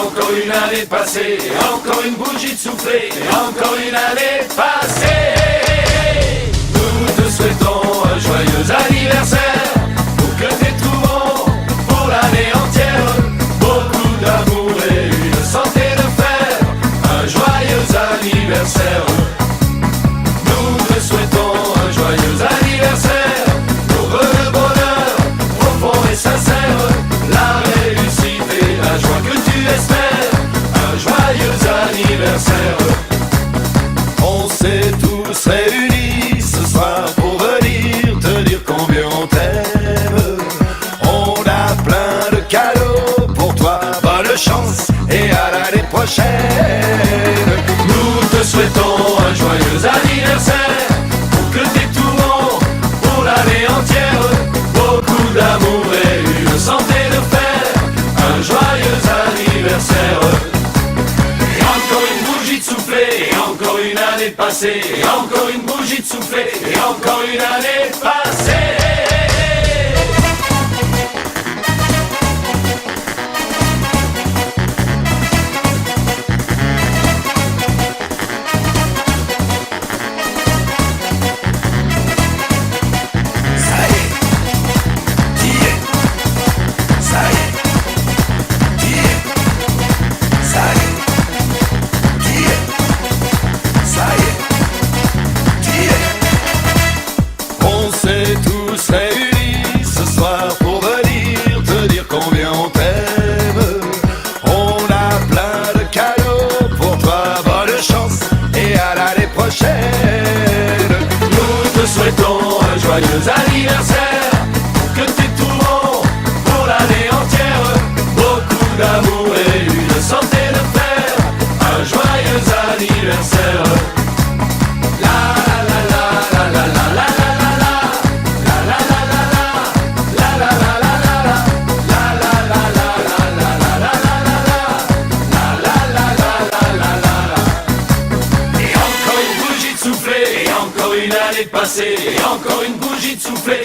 encore une année passée, encore une bougie de souffler, encore une année passée. Nous te souhaitons un joyeux anniversaire, pour que tes trouvons pour l'année entière. Beaucoup d'amour et une santé de fer, un joyeux anniversaire. Nous te souhaitons un joyeux anniversaire, pour le bonheur profond et sincère, la réussite et la joie que tu espères, un joyeux anniversaire. On s'est tous réunis ce soir pour venir te dire combien on t'aime. On a plein de cadeaux pour toi, bonne chance et à l'année prochaine. Nous te souhaitons un joyeux anniversaire, pour que t'aies tout bon pour l'année entière. Beaucoup d'amour et une santé de fer, un joyeux anniversaire. Et encore une bougie de souffler, et encore une année passée, et encore une bougie de souffler, et encore une année passée. On s'est tous réunis ce soir pour venir te dire combien on t'aime. On a plein de cadeaux pour toi, bonne chance et à l'année prochaine. Nous te souhaitons un joyeux anniversaire, que t'aies tout bon pour l'année entière. Beaucoup d'amour et une santé de fer, un joyeux anniversaire. Et encore une bougie de souffler, et encore une année passée, et encore une bougie de souffler,